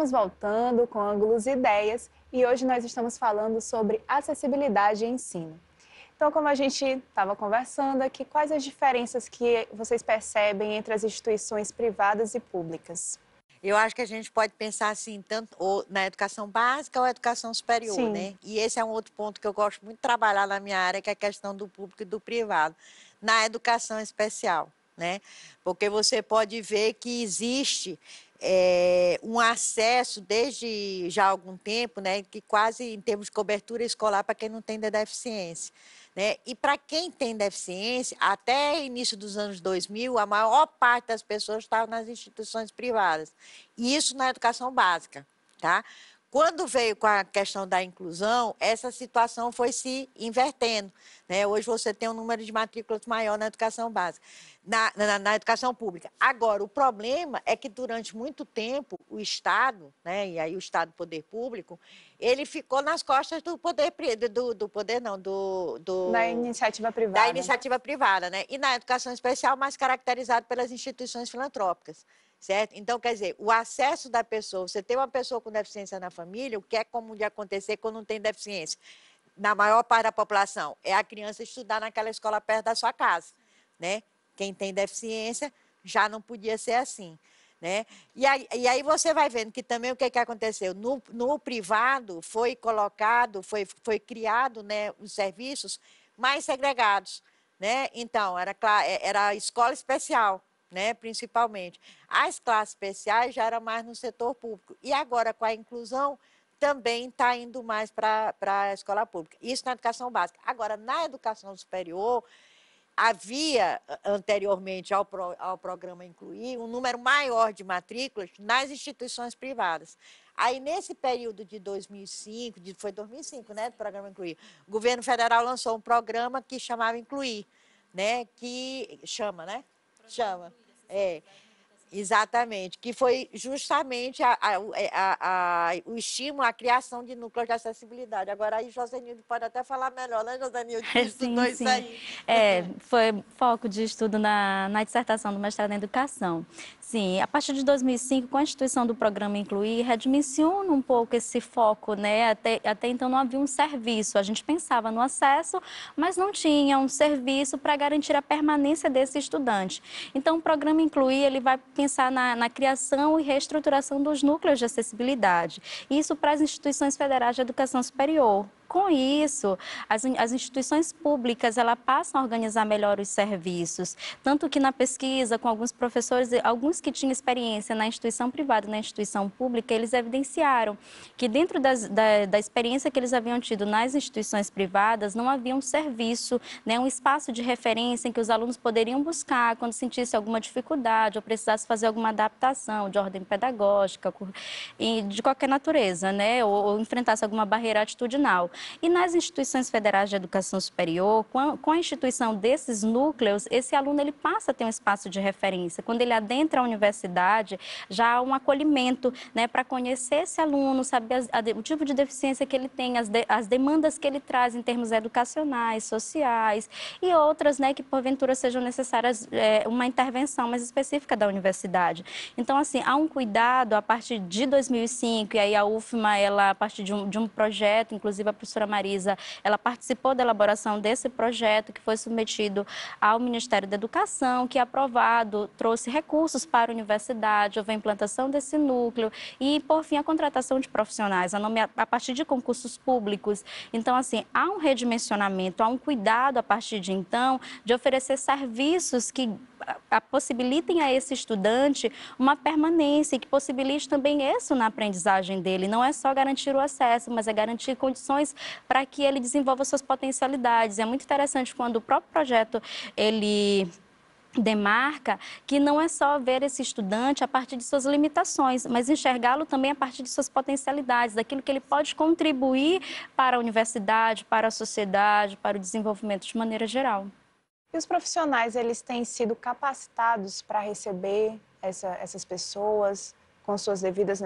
Estamos voltando com ângulos e ideias e hoje nós estamos falando sobre acessibilidade e ensino. Então, como a gente estava conversando aqui, quais as diferenças que vocês percebem entre as instituições privadas e públicas? Eu acho que a gente pode pensar assim, tanto ou na educação básica ou educação superior, Sim, né? E esse é um outro ponto que eu gosto muito de trabalhar na minha área, que é a questão do público e do privado, na educação especial, né? Porque você pode ver que existe um acesso desde já há algum tempo, né? Que quase em termos de cobertura escolar para quem não tem deficiência. Né? E para quem tem deficiência, até início dos anos 2000, a maior parte das pessoas estava nas instituições privadas. E isso na educação básica, tá? Quando veio com a questão da inclusão, essa situação foi se invertendo, né? Hoje você tem um número de matrículas maior na educação básica, na educação pública. Agora, o problema é que durante muito tempo o Estado, né? E aí o Estado, poder público, ele ficou nas costas do poder, do poder não, da iniciativa da privada. iniciativa privada, né? E na educação especial, mais caracterizado pelas instituições filantrópicas, certo? Então, quer dizer, o acesso da pessoa, você tem uma pessoa com deficiência na família, o que é comum de acontecer quando não tem deficiência? Na maior parte da população, é a criança estudar naquela escola perto da sua casa, né? Quem tem deficiência já não podia ser assim. Né? E aí você vai vendo que também o que aconteceu? No privado foi colocado, foi criado, né, os serviços mais segregados. Né? Então, era escola especial, né, principalmente. As classes especiais já eram mais no setor público. E agora, com a inclusão, também está indo mais para a escola pública. Isso na educação básica. Agora, na educação superior, havia anteriormente ao programa Incluir um número maior de matrículas nas instituições privadas. Aí, nesse período de 2005, foi 2005, né, do programa Incluir, o governo federal lançou um programa que chamava Incluir, né, que chama, né? Chama, é. Exatamente, que foi justamente o estímulo à criação de núcleos de acessibilidade. Agora aí Josenilde pode até falar melhor, né, Josenilde, que estudou Sim, isso sim. aí. Foi foco de estudo na dissertação do mestrado em educação. Sim, a partir de 2005, com a instituição do programa Incluir, redimensiona um pouco esse foco, né? Até então não havia um serviço. A gente pensava no acesso, mas não tinha um serviço para garantir a permanência desse estudante. Então, o programa Incluir, ele vai pensar na criação e reestruturação dos núcleos de acessibilidade. Isso para as instituições federais de educação superior. Com isso, as instituições públicas elas passam a organizar melhor os serviços, tanto que na pesquisa com alguns professores, alguns que tinham experiência na instituição privada e na instituição pública, eles evidenciaram que dentro da experiência que eles haviam tido nas instituições privadas, não havia um serviço, né, um espaço de referência em que os alunos poderiam buscar quando sentissem alguma dificuldade ou precisassem fazer alguma adaptação de ordem pedagógica e de qualquer natureza, né, ou enfrentasse alguma barreira atitudinal. E nas instituições federais de educação superior, com a instituição desses núcleos, esse aluno ele passa a ter um espaço de referência. Quando ele adentra a universidade, já há um acolhimento, né, para conhecer esse aluno, saber o tipo de deficiência que ele tem, as demandas que ele traz em termos educacionais, sociais e outras, né, que porventura sejam necessárias uma intervenção mais específica da universidade. Então, assim, há um cuidado a partir de 2005, e aí a UFMA, ela, a partir de um projeto, inclusive a professora Marisa, ela participou da elaboração desse projeto que foi submetido ao Ministério da Educação, que aprovado, trouxe recursos para a universidade, houve a implantação desse núcleo e, por fim, a contratação de profissionais, a partir de concursos públicos. Então, assim, há um redimensionamento, há um cuidado a partir de então de oferecer serviços que possibilitem a esse estudante uma permanência e que possibilite também isso na aprendizagem dele. Não é só garantir o acesso, mas é garantir condições para que ele desenvolva suas potencialidades. É muito interessante quando o próprio projeto, ele demarca que não é só ver esse estudante a partir de suas limitações, mas enxergá-lo também a partir de suas potencialidades, daquilo que ele pode contribuir para a universidade, para a sociedade, para o desenvolvimento de maneira geral. E os profissionais, eles têm sido capacitados para receber essas pessoas com suas devidas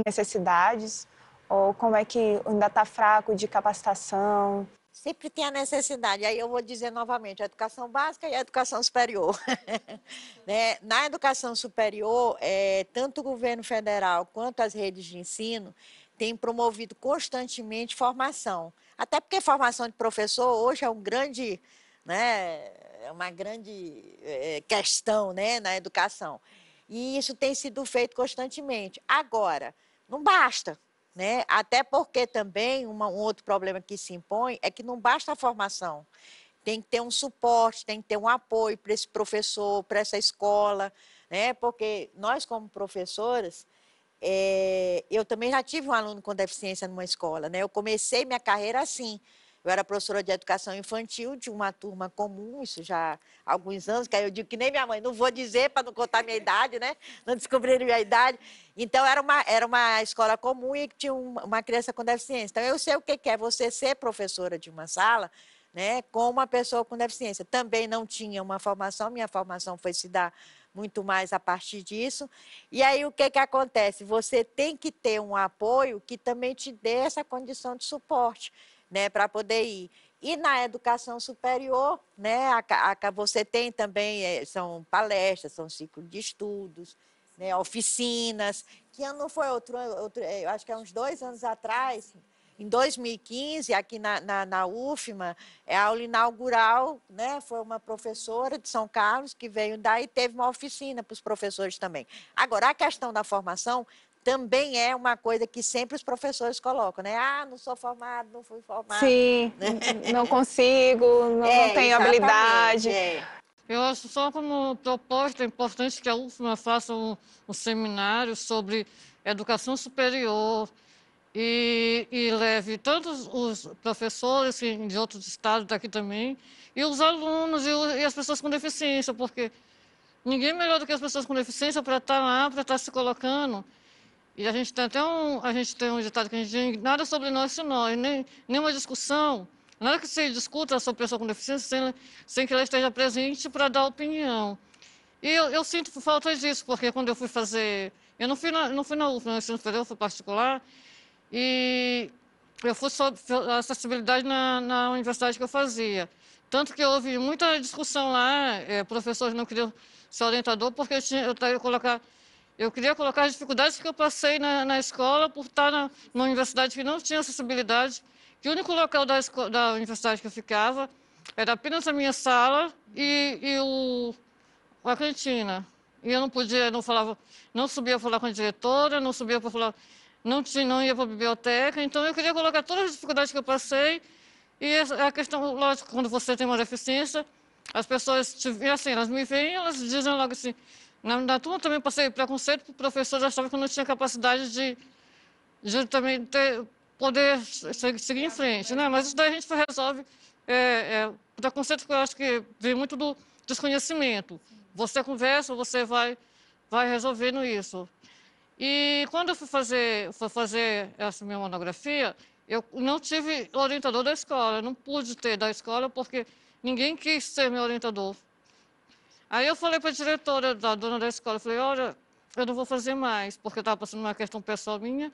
necessidades? Ou como é que ainda está fraco de capacitação? Sempre tem a necessidade. Aí eu vou dizer novamente, a educação básica e a educação superior. Né? Na educação superior, tanto o governo federal quanto as redes de ensino têm promovido constantemente formação. Até porque formação de professor hoje é um grande, né, é uma grande questão, né, na educação. E isso tem sido feito constantemente. Agora, não basta. Né? Até porque também um outro problema que se impõe é que não basta a formação, tem que ter um suporte, tem que ter um apoio para esse professor, para essa escola, né? Porque nós como professoras, eu também já tive um aluno com deficiência numa escola, né? Eu comecei minha carreira assim. Eu era professora de educação infantil de uma turma comum, isso já há alguns anos, que aí eu digo que nem minha mãe, não vou dizer para não contar minha idade, né? Não descobrirem minha idade. Então, era uma escola comum e tinha uma criança com deficiência. Então, eu sei o que é você ser professora de uma sala, né, com uma pessoa com deficiência. Também não tinha uma formação, minha formação foi se dar muito mais a partir disso. E aí, o que acontece? Você tem que ter um apoio que também te dê essa condição de suporte, né, para poder ir. E na educação superior, né, você tem também, são palestras, são ciclos de estudos, né, oficinas, que ano foi outro, eu acho que há uns 2 anos atrás, em 2015, aqui na UFMA, a aula inaugural, né, foi uma professora de São Carlos que veio dar e teve uma oficina para os professores também. Agora, a questão da formação também é uma coisa que sempre os professores colocam, né? Ah, não sou formado, não fui formado. Sim, Né? não consigo, não tenho Exatamente. habilidade. Eu acho só como proposta é importante que a UFMA faça um seminário sobre educação superior e leve tanto os professores de outros estados daqui também, e os alunos e as pessoas com deficiência, porque ninguém melhor do que as pessoas com deficiência para estar lá, para estar se colocando. E a gente tem até a gente tem um ditado que a gente diz, nada sobre nós sem nós, nem uma discussão, nada que se discuta sobre pessoa com deficiência sem que ela esteja presente para dar opinião. E eu sinto falta disso, porque quando eu fui fazer, eu não fui na UFMA, no ensino superior, fui particular, e eu fui sobre acessibilidade na universidade que eu fazia. Tanto que houve muita discussão lá, professores não queriam ser orientador, porque eu queria colocar as dificuldades que eu passei na escola por estar numa universidade que não tinha acessibilidade, que o único local da universidade que eu ficava era apenas a minha sala e a cantina. E eu não podia, não subia para falar com a diretora, não subia para falar, não ia para a biblioteca. Então eu queria colocar todas as dificuldades que eu passei. E a questão, lógico, quando você tem uma deficiência, as pessoas, assim, elas me veem, elas dizem logo assim. Na turma também passei preconceito, porque o professor achava que eu não tinha capacidade de também poder seguir em frente, né? Mas isso daí a gente resolve. Preconceito que eu acho que vem muito do desconhecimento. Você conversa, você vai resolvendo isso. E quando eu fui fazer essa minha monografia, eu não tive orientador da escola, eu não pude ter da escola porque ninguém quis ser meu orientador. Aí eu falei para a diretora, da dona da escola, eu falei, olha, eu não vou fazer mais, porque estava passando uma questão pessoal minha,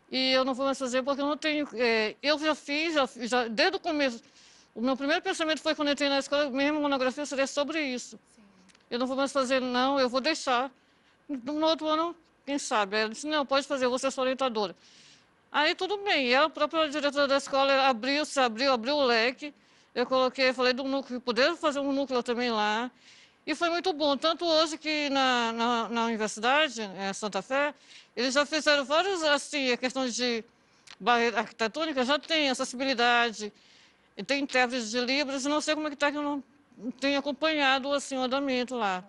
e eu não vou mais fazer porque eu não tenho... eu já fiz, desde o começo, o meu primeiro pensamento foi quando eu entrei na escola, mesmo monografia seria sobre isso. Sim. Eu não vou mais fazer, não, eu vou deixar. No outro ano, quem sabe? Ela disse, não, pode fazer, eu vou ser sua orientadora. Aí tudo bem, e a própria diretora da escola abriu o leque, eu falei do núcleo, poder fazer um núcleo também lá, e foi muito bom, tanto hoje que na universidade, Santa Fé, eles já fizeram vários, assim, a questão de barreira arquitetônica, já tem acessibilidade, e tem intérpretes de Libras, e não sei como é que está, que eu não tenho acompanhado, assim, o andamento lá.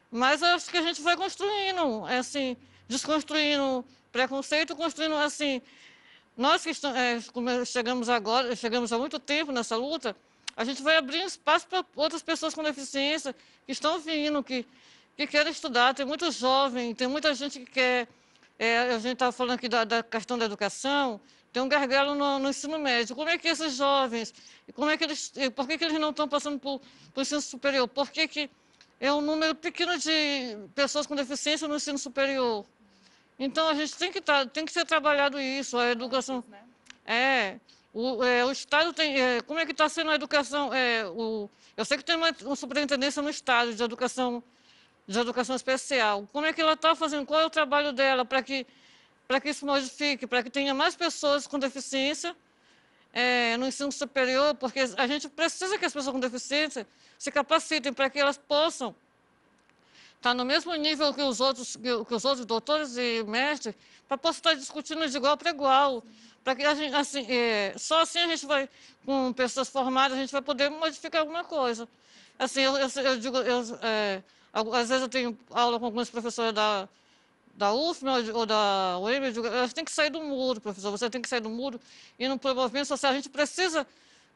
Mas acho que a gente vai construindo, assim, desconstruindo preconceito, construindo, assim, nós que chegamos agora, chegamos há muito tempo nessa luta, a gente vai abrir espaço para outras pessoas com deficiência que estão vindo, que querem estudar. Tem muito jovem, tem muita gente que quer... a gente estava falando aqui da questão da educação, tem um gargalo no ensino médio. Como é que esses jovens, por que eles não estão passando por ensino superior? Por que é um número pequeno de pessoas com deficiência no ensino superior? Então, a gente tem que ser trabalhado isso, a educação... O Estado tem... como é que está sendo a educação? Eu sei que tem uma superintendência no Estado de educação especial. Como é que ela está fazendo? Qual é o trabalho dela para que isso modifique, para que tenha mais pessoas com deficiência no ensino superior? Porque a gente precisa que as pessoas com deficiência se capacitem para que elas possam estar no mesmo nível que os outros doutores e mestres, para poder estar discutindo de igual para igual. Para que a gente, assim, só assim a gente vai, com pessoas formadas, a gente vai poder modificar alguma coisa. Assim, eu digo, às vezes eu tenho aula com alguns professores da UFMA ou da UEM, eu digo, elas têm que sair do muro, professor, você tem que sair do muro e no movimento social. A gente precisa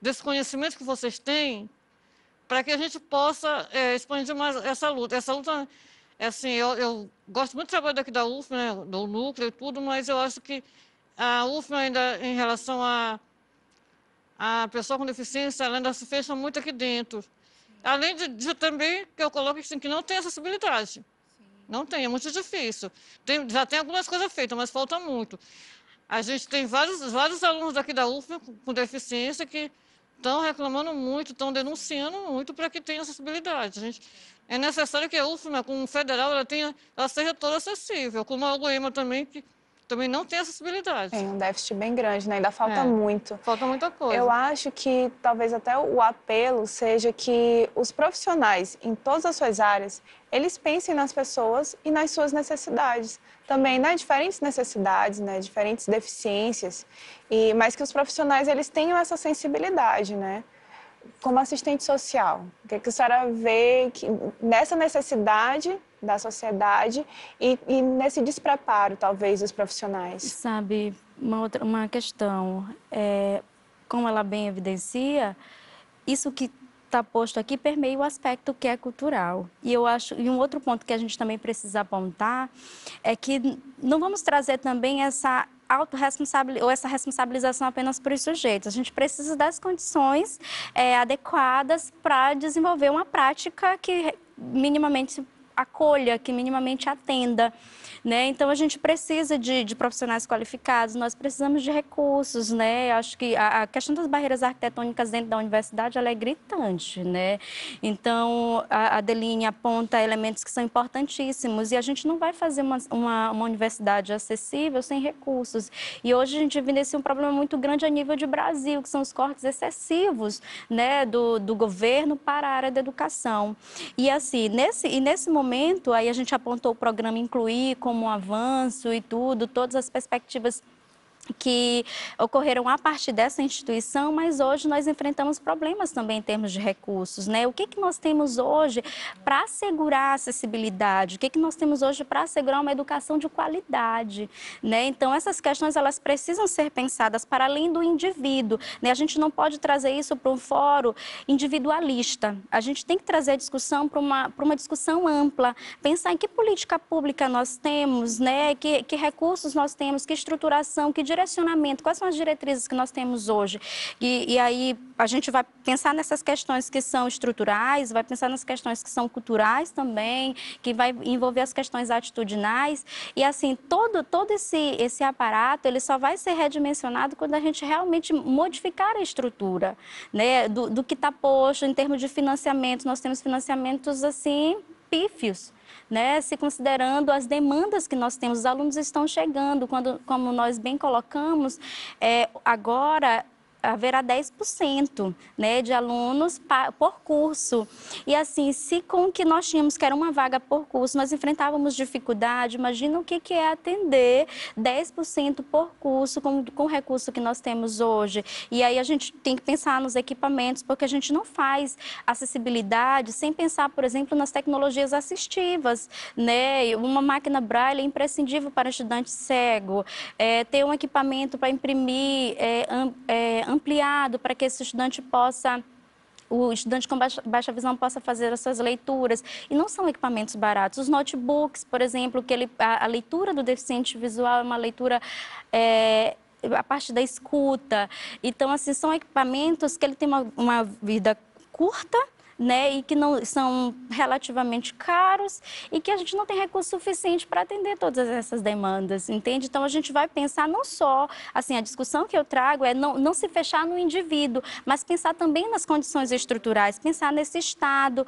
desse conhecimento que vocês têm para que a gente possa expandir mais essa luta. Essa luta, assim, eu gosto muito do trabalho daqui da UFMA, né, do núcleo e tudo, mas eu acho que a UFMA ainda, em relação a pessoa com deficiência, ela ainda se fecha muito aqui dentro. Além de também, que eu coloco assim, que não tem acessibilidade. Não tem, é muito difícil. Já tem algumas coisas feitas, mas falta muito. A gente tem vários alunos daqui da UFMA com deficiência que estão reclamando muito, estão denunciando muito para que tenha acessibilidade. É necessário que a UFMA, com o federal, ela seja toda acessível, como a UEMA também, que também não tem acessibilidade. Tem um déficit bem grande, né? Ainda falta muito. Falta muita coisa. Eu acho que talvez até o apelo seja que os profissionais, em todas as suas áreas, eles pensem nas pessoas e nas suas necessidades. Também, né? Diferentes necessidades, né? Diferentes deficiências. Mas que os profissionais, eles tenham essa sensibilidade, né? Como assistente social, o que a senhora vê nessa necessidade da sociedade e nesse despreparo, talvez, dos profissionais? Sabe, uma questão, como ela bem evidencia, isso que está posto aqui permeia o aspecto que é cultural. E eu acho, e um outro ponto que a gente também precisa apontar é que não vamos trazer também essa ou essa responsabilização apenas para os sujeitos. A gente precisa das condições adequadas para desenvolver uma prática que minimamente acolha, que minimamente atenda, né? Então, a gente precisa de profissionais qualificados, nós precisamos de recursos, né? Acho que a questão das barreiras arquitetônicas dentro da universidade, ela é gritante, né? Então, a Adeline aponta elementos que são importantíssimos e a gente não vai fazer uma universidade acessível sem recursos. E hoje a gente evidencia um problema muito grande a nível de Brasil, que são os cortes excessivos, né, do governo para a área da educação. E assim, nesse momento, aí a gente apontou o programa Incluir como um avanço e tudo, todas as perspectivas que ocorreram a partir dessa instituição, mas hoje nós enfrentamos problemas também em termos de recursos, né? O que nós temos hoje para assegurar a acessibilidade? O que nós temos hoje para assegurar uma educação de qualidade, né? Então, essas questões, elas precisam ser pensadas para além do indivíduo, né? A gente não pode trazer isso para um fórum individualista. A gente tem que trazer a discussão para uma discussão ampla, pensar em que política pública nós temos, né? Que recursos nós temos, que estruturação, que direcionamento, quais são as diretrizes que nós temos hoje. E aí a gente vai pensar nessas questões que são estruturais, vai pensar nas questões que são culturais também, que vai envolver as questões atitudinais. E assim, todo esse aparato, ele só vai ser redimensionado quando a gente realmente modificar a estrutura, né? Do que está posto em termos de financiamento. Nós temos financiamentos assim pífios, né? Se considerando as demandas que nós temos, os alunos estão chegando, como nós bem colocamos, agora haverá 10%, né, de alunos por curso. E assim, se com o que nós tínhamos, que era uma vaga por curso, nós enfrentávamos dificuldade, imagina o que é atender 10% por curso com o recurso que nós temos hoje. E aí a gente tem que pensar nos equipamentos, porque a gente não faz acessibilidade sem pensar, por exemplo, nas tecnologias assistivas, né? Uma máquina Braille é imprescindível para estudante cego, ter um equipamento para imprimir ampliado para que esse estudante o estudante com baixa visão possa fazer as suas leituras. E não são equipamentos baratos. Os notebooks, por exemplo, a leitura do deficiente visual é uma leitura a partir da escuta. Então, assim, são equipamentos que ele tem uma vida curta, né, e que não são relativamente caros e que a gente não tem recurso suficiente para atender todas essas demandas, entende? Então, a gente vai pensar não só, assim, a discussão que eu trago é não se fechar no indivíduo, mas pensar também nas condições estruturais, pensar nesse Estado,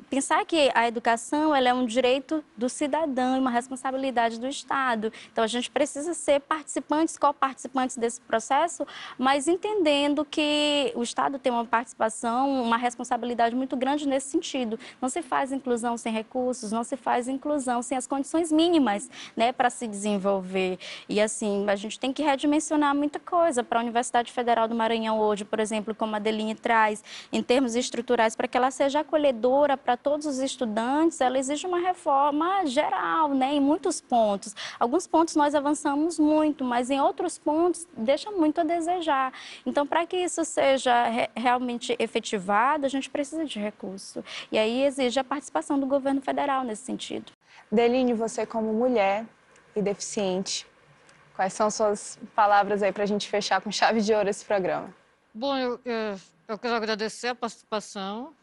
pensar que a educação ela é um direito do cidadão e uma responsabilidade do Estado. Então, a gente precisa ser participantes, co-participantes desse processo, mas entendendo que o Estado tem uma participação, uma responsabilidade muito grande nesse sentido. Não se faz inclusão sem recursos, não se faz inclusão sem as condições mínimas, né, para se desenvolver. E, assim, a gente tem que redimensionar muita coisa para a Universidade Federal do Maranhão hoje, por exemplo, como a Adeline traz, em termos estruturais, para que ela seja acolhedora para todos os estudantes, ela exige uma reforma geral, né, em muitos pontos. Alguns pontos nós avançamos muito, mas em outros pontos deixa muito a desejar. Então, para que isso seja realmente efetivado, a gente precisa de recurso. E aí exige a participação do governo federal nesse sentido. Adeline, você como mulher e deficiente, quais são suas palavras aí para a gente fechar com chave de ouro esse programa? Bom, eu quero agradecer a participação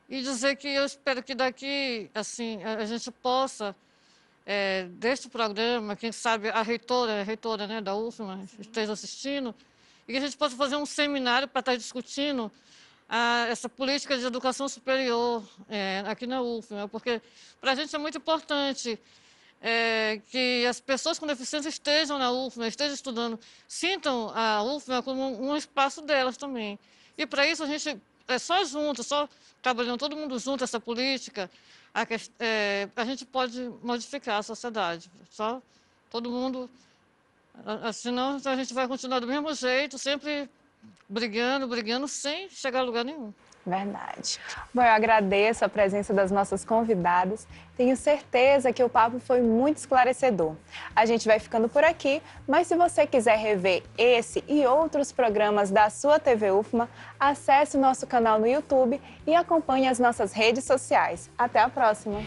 e dizer que eu espero que daqui, assim, a gente possa, deste programa, quem sabe a reitora, né, da UFMA esteja assistindo, e que a gente possa fazer um seminário para estar discutindo essa política de educação superior aqui na UFMA, porque para a gente é muito importante que as pessoas com deficiência estejam na UFMA, estejam estudando, sintam a UFMA como um espaço delas também. E para isso a gente, só junto, só trabalhando todo mundo junto, essa política, a gente pode modificar a sociedade. Só todo mundo, senão a gente vai continuar do mesmo jeito, sempre brigando, sem chegar a lugar nenhum. Verdade. Bom, eu agradeço a presença das nossas convidadas. Tenho certeza que o papo foi muito esclarecedor. A gente vai ficando por aqui, mas se você quiser rever esse e outros programas da sua TV UFMA, acesse o nosso canal no YouTube e acompanhe as nossas redes sociais. Até a próxima!